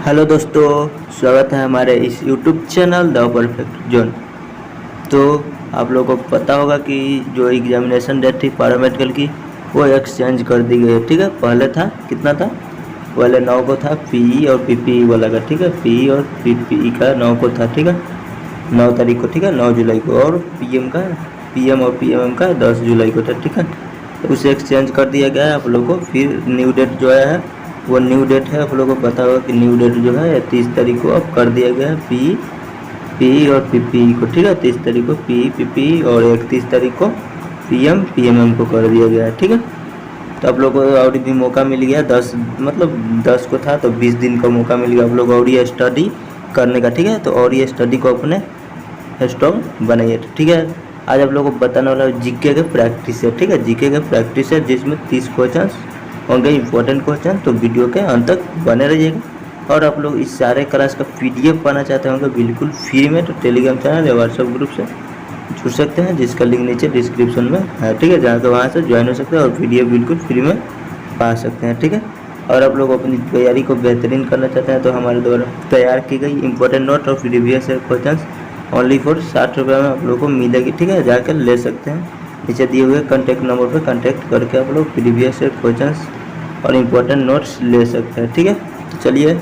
Hello दोस्तों, स्वागत है हमारे इस YouTube channel the perfect zone. तो आप लोगों को पता होगा कि जो एग्जामिनेशन डेट थी पैरामेडिकल की वो एक्सचेंज कर दी गई है। ठीक है, पहले था कितना था, पहले 9 को था पीई और पीपीई वाला का। ठीक है, पीई और पीपीई का 9 को था। ठीक है, 9 तारीख को। ठीक है, 9 जुलाई को। और पीएम और पीएमएम का 10 जुलाई को था। ठीक है, तो उसे एक्सचेंज कर दिया गया है आप लोगों को। फिर न्यू डेट जो है वो न्यू डेट है, आप लोगों को पता होगा कि न्यू डेट जो है 30 तारीख को अब कर दिया गया है पी और पीपी को। ठीक है, 30 तारीख को पीपी और 31 तारीख को पीएमएम को कर दिया गया है। ठीक है, तो आप लोगों को और भी मौका मिल गया 10 को था तो 20 दिन का मौका मिल गया आप लोग और ये स्टडी करने का। ठीक है, तो और ये स्टडी को अपने स्ट्रॉन्ग बनाइए। ठीक है, आज आप लोगों को बताने वाला जीके के प्रैक्टिस है। ठीक है, जीके के प्रैक्टिस है जिसमें 30 क्वेश्चन होंगे, इंपॉर्टेंट क्वेश्चन। तो वीडियो के अंत तक बने रहिएगा। और आप लोग इस सारे क्लास का पीडीएफ पाना चाहते होंगे बिल्कुल फ्री में, तो टेलीग्राम चैनल या व्हाट्सएप ग्रुप से जुड़ सकते हैं, जिसका लिंक नीचे डिस्क्रिप्शन में है। ठीक है, जहाँ के वहाँ से ज्वाइन हो सकते हैं और पीडीएफ बिल्कुल फ्री में पा सकते हैं। ठीक है, और आप लोग अपनी तैयारी को बेहतरीन करना चाहते हैं तो हमारे द्वारा तैयार की गई इंपॉर्टेंट नोट और प्रीवियस क्वेश्चन ओनली फॉर 60 रुपये में आप लोग को मिलेगी। ठीक है, जाकर ले सकते हैं। नीचे दिए हुए कॉन्टैक्ट नंबर पर कॉन्टैक्ट करके आप लोग प्रीवियस क्वेश्चन और इम्पोर्टेंट नोट्स ले सकते हैं। ठीक है, तो चलिए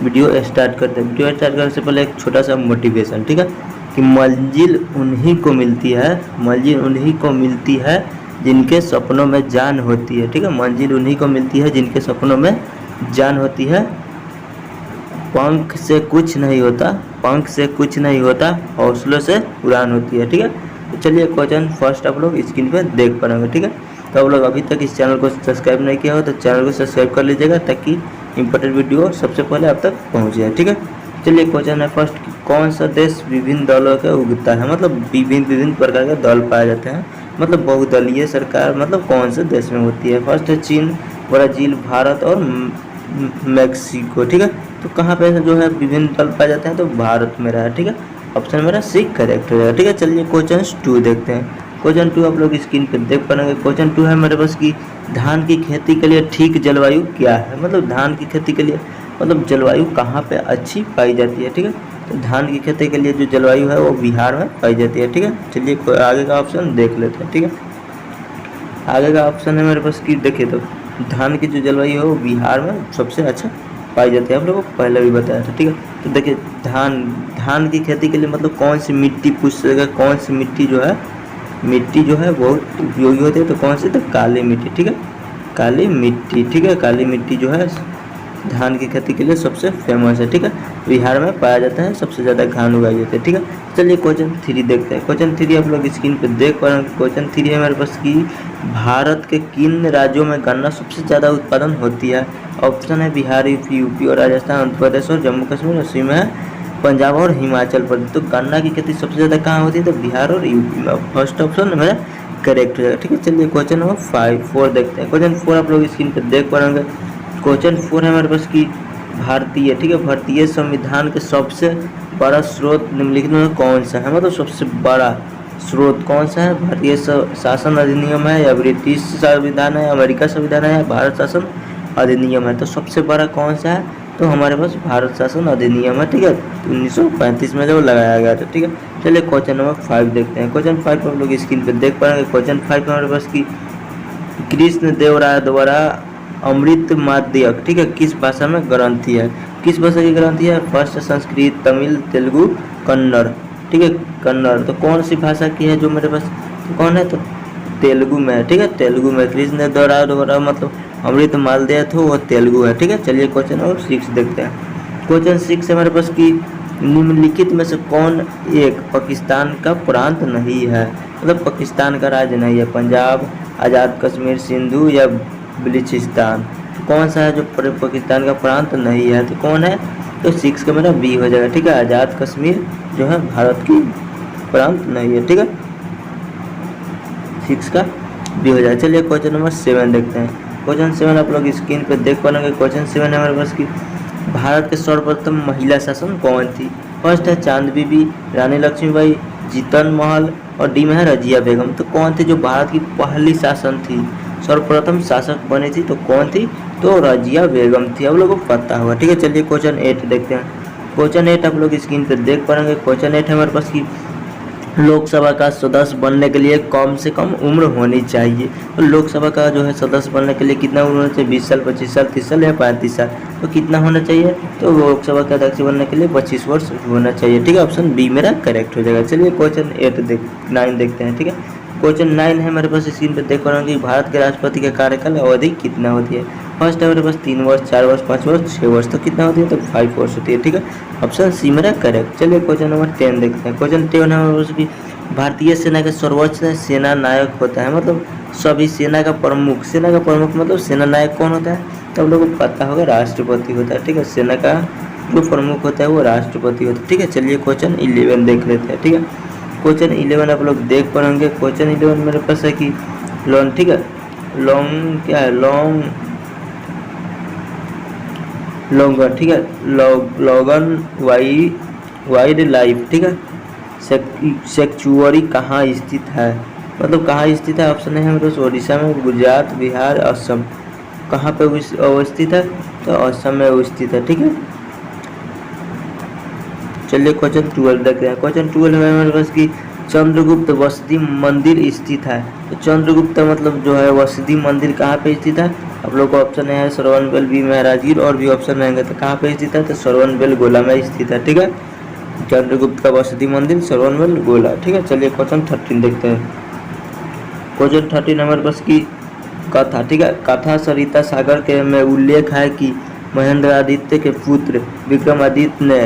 वीडियो स्टार्ट करते हैं। वीडियो स्टार्ट करने से पहले एक छोटा सा मोटिवेशन। ठीक है, कि मंजिल उन्हीं को मिलती है जिनके सपनों में जान होती है। ठीक है, मंजिल उन्हीं को मिलती है जिनके सपनों में जान होती है। पंख से कुछ नहीं होता, हौसलों से उड़ान होती है। ठीक है, तो चलिए क्वेश्चन फर्स्ट आप लोग स्क्रीन पे देख पाएंगे। ठीक है, तो आप लोग अभी तक इस चैनल को सब्सक्राइब नहीं किया हो तो चैनल को सब्सक्राइब कर लीजिएगा ताकि इंपॉर्टेंट वीडियो सबसे पहले आप तक पहुँच जाए। ठीक है, चलिए क्वेश्चन है फर्स्ट, कौन सा देश विभिन्न दलों के उगता है। मतलब विभिन्न प्रकार के दल पाए जाते हैं, मतलब बहुदलीय सरकार मतलब कौन से देश में होती है। फर्स्ट है चीन, ब्राज़ील, भारत और मैक्सिको। ठीक है, तो कहाँ पे जो है विभिन्न दल पाए जाते हैं, तो भारत में रहा है। ठीक है, ऑप्शन मेरा सी करेक्ट हो जाएगा। ठीक है, चलिए क्वेश्चन 2 देखते हैं। क्वेश्चन 2 आप लोग स्क्रीन पे देख पाएंगे। क्वेश्चन 2 है मेरे पास कि धान की खेती के लिए ठीक जलवायु क्या है। मतलब धान की खेती के लिए मतलब जलवायु कहाँ पे अच्छी पाई जाती है। ठीक है, तो धान की खेती के लिए जो जलवायु है वो बिहार में पाई जाती है। ठीक है, चलिए आगे का ऑप्शन देख लेते हैं। ठीक है, आगे का ऑप्शन है मेरे पास कि देखिए, तो धान की जो जलवायु है वो बिहार में सबसे अच्छा पाई जाती है, आप लोगों को पहले भी बताया था। ठीक है, तो देखिए धान की खेती के लिए मतलब कौन सी मिट्टी पूछ सकेगा, कौन सी मिट्टी जो है बहुत उपयोगी होती है, तो कौन सी, तो काली मिट्टी। ठीक है, काली मिट्टी। ठीक है, काली मिट्टी जो है धान की खेती के लिए सबसे फेमस है। ठीक है, बिहार में पाया जाता है, सबसे ज़्यादा धान उगाई जाती है। ठीक है, चलिए क्वेश्चन 3 देखते हैं। क्वेश्चन 3 आप लोग स्क्रीन पे देख पा रहे हैं। क्वेश्चन 3 है मेरे पास कि भारत के किन राज्यों में गन्ना सबसे ज़्यादा उत्पादन होती है। ऑप्शन है बिहार, यूपी और राजस्थान, आंध्र प्रदेश और जम्मू कश्मीर, और सी में है पंजाब और हिमाचल प्रदेश। तो गन्ना की खेती सबसे ज़्यादा कहाँ होती है, तो बिहार और यूपी में। फर्स्ट ऑप्शन मेरा करेक्ट हो जाएगा। ठीक है, चलिए क्वेश्चन नंबर 4 देखते हैं। क्वेश्चन 4 आप लोग स्क्रीन पे देख पा रहे हैं। क्वेश्चन 4 है मेरे पास कि भारतीय संविधान के सबसे बड़ा स्रोत निम्नलिखित में कौन सा है। मतलब सबसे बड़ा स्रोत कौन सा है, भारतीय शासन अधिनियम है या ब्रिटिश संविधान है, अमेरिका संविधान है या भारत शासन अधिनियम है। तो सबसे बड़ा कौन सा है, तो हमारे पास भारत शासन अधिनियम है। ठीक है, 1935 में जब लगाया गया था। ठीक है, चलिए क्वेश्चन नंबर 5 देखते हैं। क्वेश्चन 5 आप लोग स्क्रीन पे देख पाएंगे। क्वेश्चन 5 हमारे पास कि कृष्ण देव राय द्वारा अमृत माध्यक, ठीक है, किस भाषा में ग्रंथि है। किस भाषा की ग्रंथि है, फर्स्ट संस्कृत, तमिल, तेलुगु, कन्नड़। ठीक है, कन्नड़। तो कौन सी भाषा की है जो मेरे पास, तो कौन है, तो तेलुगु में है। ठीक है, तेलुगु में कृष्ण द्वारा मतलब अमृत मालदेय थे वो तेलुगु है। ठीक है, चलिए क्वेश्चन नंबर 6 देखते हैं। क्वेश्चन 6 है मेरे पास कि निम्नलिखित में से कौन एक पाकिस्तान का प्रांत नहीं है। मतलब पाकिस्तान का राज्य नहीं है, पंजाब, आज़ाद कश्मीर, सिंधु या बलूचिस्तान। तो कौन सा है जो पाकिस्तान का प्रांत नहीं है, तो कौन है, तो 6 का मेरा बी हो जाएगा। ठीक है, आज़ाद कश्मीर जो है भारत की प्रांत नहीं है। ठीक है, 6 का बी हो जाएगा। चलिए क्वेश्चन नंबर 7 देखते हैं। क्वेश्चन 7 आप लोग स्क्रीन पर देख पाएंगे। क्वेश्चन 7 है हमारे पास कि भारत के सर्वप्रथम महिला शासन कौन थी। फर्स्ट है चांद बीबी, रानी लक्ष्मीबाई, जीतन महल और डी में है रजिया बेगम। तो कौन थी जो भारत की पहली शासन थी, सर्वप्रथम शासक बनी थी तो कौन थी? तो रजिया बेगम थी। आप लोगों को पता होगा। ठीक है, चलिए क्वेश्चन 8 देखते हैं। क्वेश्चन 8 आप लोग स्क्रीन पर देख पाएंगे। क्वेश्चन 8 हमारे पास की लोकसभा का सदस्य बनने के लिए कम से कम उम्र होनी चाहिए। तो लोकसभा का जो है सदस्य बनने के लिए कितना उम्र होना चाहिए? 20 साल, 25 साल, 30 साल या 35 साल। तो कितना होना चाहिए? तो लोकसभा का अध्यक्ष बनने के लिए 25 वर्ष होना चाहिए। ठीक है, ऑप्शन बी मेरा करेक्ट हो जाएगा। चलिए क्वेश्चन 9 देखते हैं। ठीक है, क्वेश्चन 9 है हमारे पास स्क्रीन पर देख पा रहे हैं कि भारत के राष्ट्रपति का कार्यकाल अवधि कितना होती है? फर्स्ट है हमारे पास 3 वर्ष, 4 वर्ष, 5 वर्ष, 6 वर्ष। तो कितना होती है? तो 5 वर्ष होती है। ठीक है, ऑप्शन सी मेरा करेक्ट। चलिए क्वेश्चन नंबर 10 देखते हैं। क्वेश्चन 10 है हमारे पास कि भारतीय सेना के सर्वोच्च सेना नायक होता है, मतलब सभी सेना का प्रमुख। सेना का प्रमुख मतलब सेना नायक कौन होता है? तो आप लोगों को पता होगा राष्ट्रपति होता है। ठीक है, सेना का जो प्रमुख होता है वो राष्ट्रपति होता है। ठीक है, चलिए क्वेश्चन 11 देख लेते हैं। ठीक है, क्वेश्चन 11 आप लोग देख पाएंगे। क्वेश्चन 11 मेरे पास है कि लॉन्ग, ठीक है, लॉन्ग क्या है? लॉन्गर, ठीक है, लॉगन वाइल्ड लाइफ, ठीक है, सेक्चुअरी कहाँ स्थित है? मतलब कहाँ स्थित है? ऑप्शन है हमारे पास उड़ीसा में, गुजरात, बिहार, असम। कहाँ पे अवस्थित है? तो असम में स्थित है। ठीक है, चलिए क्वेश्चन 12 देखते हैं। क्वेश्चन 12 में हमारे पास की चंद्रगुप्त वसति मंदिर स्थित है। तो चंद्रगुप्त मतलब जो है वसति मंदिर कहाँ पे स्थित है? आप लोग को ऑप्शन है श्रवणबेल, बी महाराजगीर, और भी ऑप्शन रहेंगे। तो कहाँ पे स्थित है? तो श्रवणबेल गोला में स्थित है। ठीक है, चंद्रगुप्त का वसति मंदिर श्रवणबेल गोला। ठीक है, चलिए क्वेश्चन 13 देखते हैं। क्वेश्चन 13 हमारे पास की कथा, ठीक है, कथा सरिता सागर के में उल्लेख है कि महेंद्रादित्य के पुत्र विक्रमादित्य ने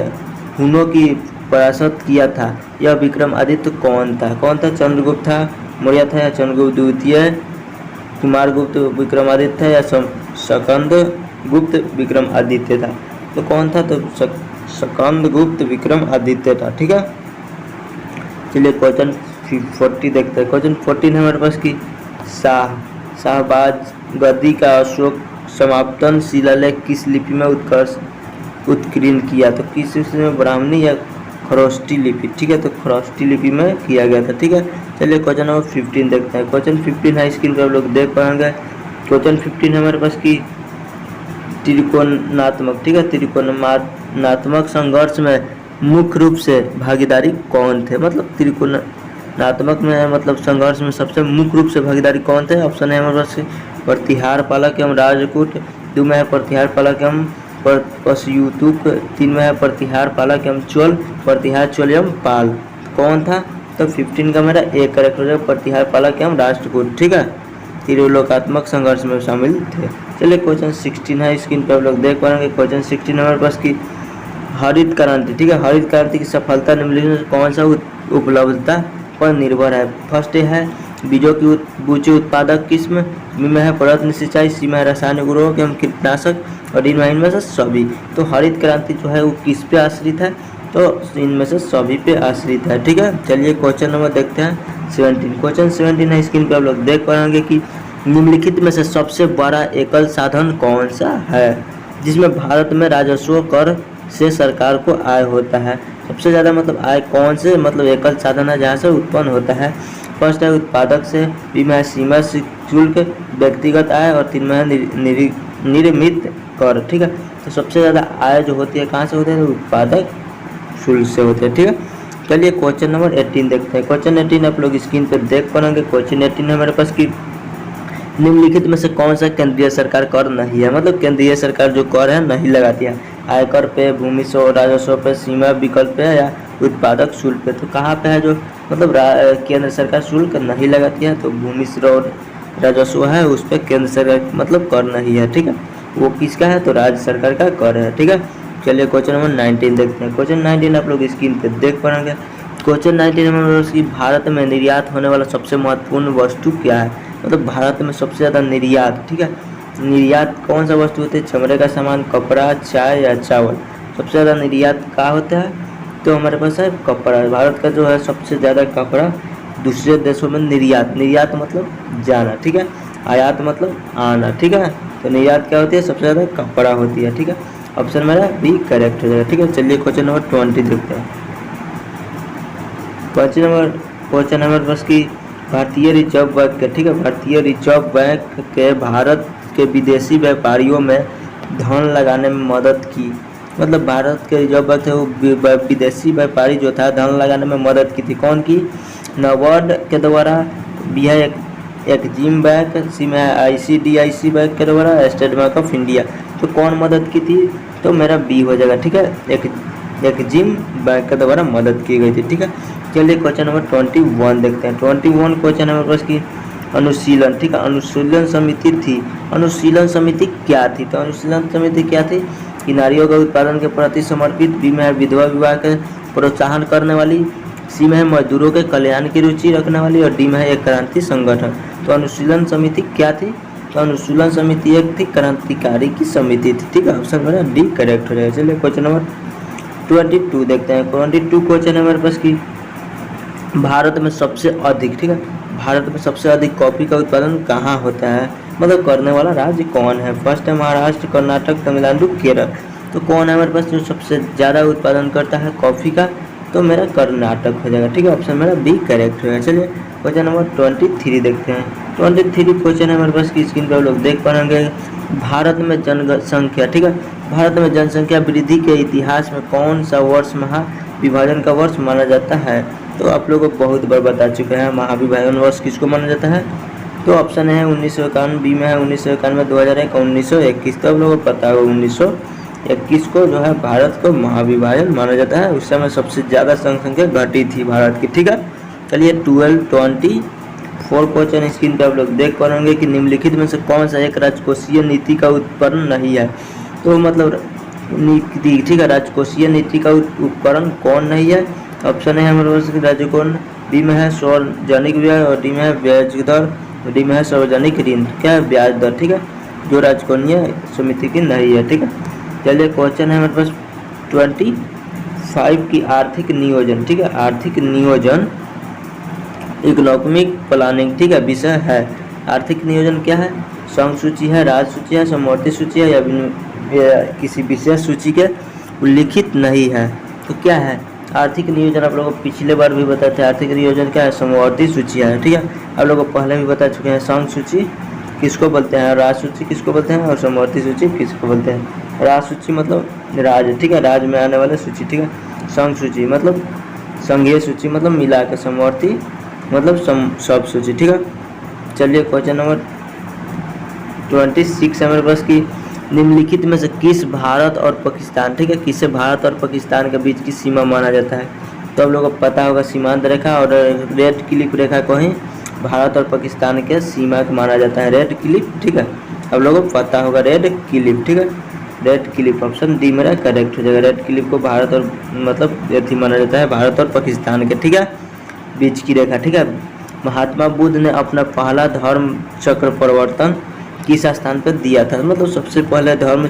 हुनों की परास्त किया था। यह विक्रमादित्य कौन था? कौन था? चंद्रगुप्त था, मौर्य था, या चंद्रगुप्त द्वितीय, कुमारगुप्त विक्रमादित्य था, या स्कंद गुप्त विक्रमादित्य था? तो कौन था? तो स्कंद गुप्त विक्रमादित्य था। ठीक है, चलिए क्वेश्चन 40 देखते हैं। क्वेश्चन 14 हमारे पास की शाहबाज गद्दी का अशोक समाप्तन शिलालेख किस लिपि में उत्कीर्ण किया? तो किस में? ब्राह्मणी या खरोष्टी लिपि। ठीक है, तो खरोष्टी लिपि में किया गया था। ठीक है, चलिए क्वेश्चन नंबर 15 देखते हैं। क्वेश्चन 15 है स्क्रीन पर आप लोग देख पाएंगे। क्वेश्चन 15 हमारे पास की त्रिकोणात्मक, ठीक है, त्रिकोणात्मक संघर्ष में मुख्य रूप से भागीदारी कौन थे? मतलब त्रिकोणात्मक में मतलब संघर्ष में सबसे मुख्य रूप से भागीदारी कौन थे? ऑप्शन है हमारे पास प्रतिहार पालक एवं राजकूट, 2 में है प्रतिहार पालक एवं पशयुतुक, 3 में है प्रतिहार पालक एवं चोल, प्रतिहार चोल एवं पाल। कौन था? तो 15 का मेरा एक करेक्ट हो जाएगा, प्रतिहार पालक एवं राष्ट्रकूट। ठीक है, त्रिलोकात्मक संघर्ष में शामिल थे। चलिए क्वेश्चन 16 है स्क्रीन पर आप लोग देख पाएंगे। क्वेश्चन 16 हमारे पास की हरित क्रांति, ठीक है, हरित क्रांति की सफलता निम्नलिखित में कौन सा उपलब्धता पर निर्भर है? फर्स्ट है बीजों की ऊंचे उत्पादक किस्म, बी में है प्रयत्न सिंचाई, सी में है रासायनिक उर्वरक एवं कीटनाशक, और इनमें से सभी। तो हरित क्रांति जो है वो किस पे आश्रित है? तो इनमें से सभी पे आश्रित है। ठीक है, चलिए क्वेश्चन नंबर देखते हैं 17। क्वेश्चन 17 है स्क्रीन पे आप लोग देख पाएंगे कि निम्नलिखित में से सबसे बड़ा एकल साधन कौन सा है जिसमें भारत में राजस्व कर से सरकार को आय होता है? सबसे ज़्यादा मतलब आय कौन से मतलब एकल साधन है जहाँ से उत्पन्न होता है? फर्स्ट है उत्पादक से, बी में है सीमा शुल्क, व्यक्तिगत आय, और 3 में है निर्मित कर। ठीक है, तो सबसे ज़्यादा आय जो होती है कहाँ से होती है? तो उत्पादक शुल्क से होते हैं। ठीक है, चलिए क्वेश्चन नंबर 18 देखते हैं। क्वेश्चन 18 आप लोग स्क्रीन पर देख पाएंगे। क्वेश्चन 18 हमारे पास की निम्नलिखित में से कौन सा केंद्रीय सरकार कर नहीं है? मतलब केंद्रीय सरकार जो कर है नहीं लगाती है। आयकर पे, भूमि राजस्व पे, सीमा विकल्प पे, या उत्पादक शुल्क पे। तो कहाँ पे है जो मतलब केंद्र सरकार शुल्क नहीं लगाती है? तो भूमि और राजस्व है उस पर केंद्र सरकार मतलब कर नहीं है। ठीक है, वो किसका है? तो राज्य सरकार का कर है। ठीक है, चलिए क्वेश्चन नंबर 19 देखते हैं। क्वेश्चन 19 आप लोग स्क्रीन पे देख पाएंगे। क्वेश्चन 19 में भारत में निर्यात होने वाला सबसे महत्वपूर्ण वस्तु क्या है? मतलब भारत में सबसे ज़्यादा निर्यात, ठीक है, निर्यात कौन सा वस्तु होती है? चमड़े का सामान, कपड़ा, चाय या चावल? सबसे ज़्यादा निर्यात क्या होता है? तो हमारे पास है कपड़ा। भारत का जो है सबसे ज़्यादा कपड़ा, दूसरे देशों में निर्यात मतलब जाना। ठीक है, आयात मतलब आना। ठीक है, तो निर्यात क्या होती है? सबसे ज़्यादा कपड़ा होती है। ठीक है, ऑप्शन मेरा बी करेक्ट हो जाएगा। ठीक है, चलिए क्वेश्चन नंबर 20 देखते हैं। क्वेश्चन नंबर बस की भारतीय रिजर्व बैंक के, ठीक है, भारतीय रिजर्व बैंक के भारत के विदेशी व्यापारियों में धन लगाने में मदद की। मतलब भारत के रिजर्व बैंक थे वो विदेशी व्यापारी जो था धन लगाने में मदद की थी। कौन की? नाबार्ड के द्वारा, बी है एक्जिम बैंक, सी में ICDIC बैंक के द्वारा, स्टेट बैंक ऑफ इंडिया। तो कौन मदद की थी? तो मेरा बी हो जाएगा, ठीक है, एक्जिम बैंक के द्वारा मदद की गई थी, ठीक है। चलिए क्वेश्चन नंबर 21 देखते हैं। 21 क्वेश्चन नंबर पास की अनुशीलन, ठीक है, अनुशीलन समिति थी। अनुशीलन समिति क्या थी? तो अनुशीलन समिति क्या थी कि नारियों के उत्पादन के प्रति समर्पित, बी में विधवा विवाह के प्रोत्साहन करने वाली, सी में मजदूरों के कल्याण की रुचि रखने वाली, और डी में एक क्रांति संगठन। तो अनुशीलन समिति क्या थी? तो अनुशीलन समिति एक थी क्रांतिकारी की समिति थी, ठीक है। ऑप्शन मेरा डी करेक्ट हो जाएगा। चलिए क्वेश्चन नंबर 22 देखते हैं। 22 क्वेश्चन है मेरे पास की भारत में सबसे अधिक, ठीक है, भारत में सबसे अधिक कॉफ़ी का उत्पादन कहाँ होता है? मतलब करने वाला राज्य कौन है? फर्स्ट है महाराष्ट्र, कर्नाटक, तमिलनाडु, केरल। तो कौन है मेरे पास जो सबसे ज़्यादा उत्पादन करता है कॉफ़ी का? तो मेरा कर्नाटक हो जाएगा, ठीक है। ऑप्शन मेरा बी करेक्ट हो जाएगा। चलिए क्वेश्चन नंबर 23 देखते हैं। 23 क्वेश्चन है मेरे पास की स्क्रीन पर लोग देख पाएंगे। भारत में जनसंख्या, ठीक है, भारत में जनसंख्या वृद्धि के इतिहास में कौन सा वर्ष महाविभाजन का वर्ष माना जाता है? तो आप लोगों को बहुत बार बता चुके हैं महाविभाजन वर्ष किसको माना जाता है। तो ऑप्शन है 1951, बी में है 1991, 2001, 1921। तो आप लोगों को पता होगा 1921 को जो है भारत को महाविभाजन माना जाता है। उस समय सबसे ज़्यादा जनसंख्या घटी थी भारत की, ठीक है। चलिए 24 क्वेश्चन स्क्रीन पे आप लोग देख पाएंगे कि निम्नलिखित में से कौन सा एक राजकोषीय नीति का उपकरण नहीं है? तो मतलब नीति, ठीक है, राजकोषीय नीति का उपकरण कौन नहीं है? ऑप्शन है हमारे पास राजकोष, बी में है सार्वजनिक व्यय, और डी में है ब्याज दर, डी में है सार्वजनिक ऋण, क्या है ब्याज दर, ठीक है, जो राजकोषीय समिति की नहीं है, ठीक है। चलिए क्वेश्चन है हमारे पास 25 की आर्थिक नियोजन, ठीक है, आर्थिक नियोजन इकोनॉमिक प्लानिंग, ठीक है, विषय है। आर्थिक नियोजन क्या है? संघ सूची है, राज्य सूची है, समवर्ती सूची है, या किसी विशेष सूची के उल्लिखित नहीं है। तो क्या है आर्थिक नियोजन? आप लोगों को पिछले बार भी बताए थे आर्थिक नियोजन क्या है, समवर्ती सूची है, ठीक है। आप लोगों को पहले भी बता चुके हैं संघ सूची किसको बोलते हैं, राज्य सूची किसको बोलते हैं, और समवर्ती सूची किसको बोलते हैं। राज्य सूची मतलब राज्य, ठीक है, राज्य में आने वाले सूची, ठीक है। संघ सूची मतलब संघीय सूची मतलब मिला के, समवर्ती मतलब सब सूची, ठीक है। चलिए क्वेश्चन नंबर 26 है मेरे पास की निम्नलिखित में से किस भारत और पाकिस्तान, ठीक है, किसे भारत और पाकिस्तान के बीच की सीमा माना जाता है? तो आप लोगों को पता होगा सीमांत रेखा और रेड क्लिप रेखा को ही भारत और पाकिस्तान के सीमा को माना जाता है, रेड क्लिप, ठीक है। आप लोगों को पता होगा रेड क्लिप, ठीक है, रेड क्लिप। ऑप्शन डी मेरा करेक्ट हो जाएगा। रेड क्लिप को भारत और मतलब यथी माना जाता है भारत और पाकिस्तान के, ठीक है, बीच की रेखा, ठीक है। महात्मा बुद्ध ने अपना पहला धर्म चक्र परिवर्तन किस स्थान पर दिया था? मतलब सबसे पहले धर्म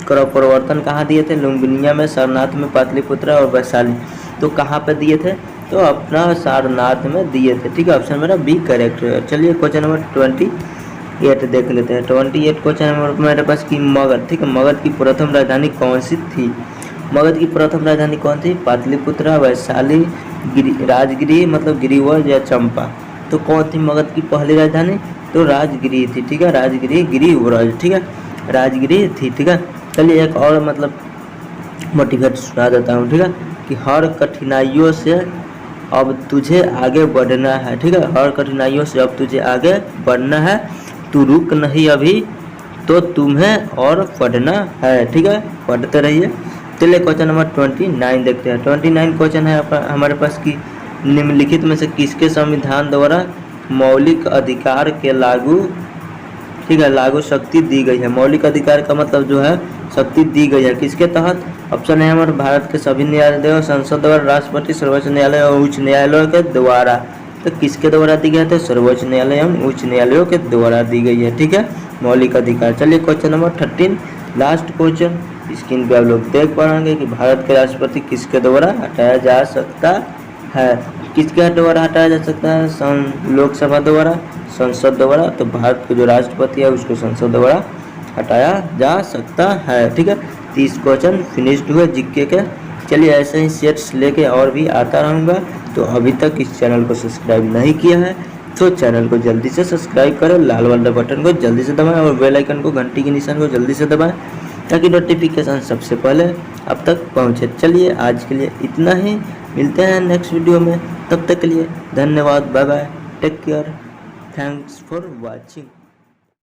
का परिवर्तन कहाँ दिए थे? लुम्बिनिया में, सारनाथ में, पाटलिपुत्र और वैशाली। तो कहाँ पे दिए थे? तो अपना सारनाथ में दिए थे, ठीक है। ऑप्शन मेरा बी करेक्ट है। चलिए क्वेश्चन नंबर 28 देख लेते हैं। 28 क्वेश्चन मेरे पास की मगध, ठीक है, मगध की प्रथम राजधानी कौन सी थी? मगध की प्रथम राजधानी कौन थी? पाटलिपुत्र, वैशाली, राजगिरी मतलब गिरिवर या चंपा। तो कौन थी मगध की पहली राजधानी? तो राजगिरी थी, ठीक है, राजगिरी, गिरिव्रज, ठीक है, राजगिरी थी, ठीक है। चलिए एक और मतलब मोटिवेट सुना देता हूँ, ठीक है, कि हर कठिनाइयों से अब तुझे आगे बढ़ना है, ठीक है, हर कठिनाइयों से अब तुझे आगे बढ़ना है, तू रुक नहीं अभी तो तुम्हें और पढ़ना है, ठीक है, पढ़ते रहिए। चलिए क्वेश्चन नंबर 29 देखते हैं। 29 क्वेश्चन है हमारे पास कि निम्नलिखित में से किसके संविधान द्वारा मौलिक अधिकार के लागू, ठीक है, लागू शक्ति दी गई है? मौलिक अधिकार का मतलब जो है शक्ति दी गई है किसके तहत? ऑप्शन है हमारे भारत के सभी न्यायालयों, संसद द्वारा, राष्ट्रपति, सर्वोच्च न्यायालय और उच्च न्यायालयों के द्वारा। तो किसके द्वारा दी गई है? तो सर्वोच्च न्यायालय एवं उच्च न्यायालयों के द्वारा दी गई है, ठीक है, मौलिक अधिकार। चलिए question number 13 last question screen पे आप लोग देख पाएंगे कि भारत के राष्ट्रपति किसके द्वारा हटाया जा सकता है? किसके द्वारा हटाया जा सकता है? लोकसभा द्वारा, संसद द्वारा। तो भारत के जो राष्ट्रपति है उसको संसद द्वारा हटाया जा सकता है, ठीक है। 30 क्वेश्चन फिनिश्ड हुए जीके के। चलिए ऐसे ही सेट्स लेके और भी आता रहूँगा। तो अभी तक इस चैनल को सब्सक्राइब नहीं किया है तो चैनल को जल्दी से सब्सक्राइब करें, लाल वाला बटन को जल्दी से दबाएं और बेल आइकन को, घंटी के निशान को जल्दी से दबाएं ताकि नोटिफिकेशन सबसे पहले अब तक पहुंचे। चलिए आज के लिए इतना ही, मिलते हैं नेक्स्ट वीडियो में, तब तक के लिए धन्यवाद, bye bye, take care, thanks for watching.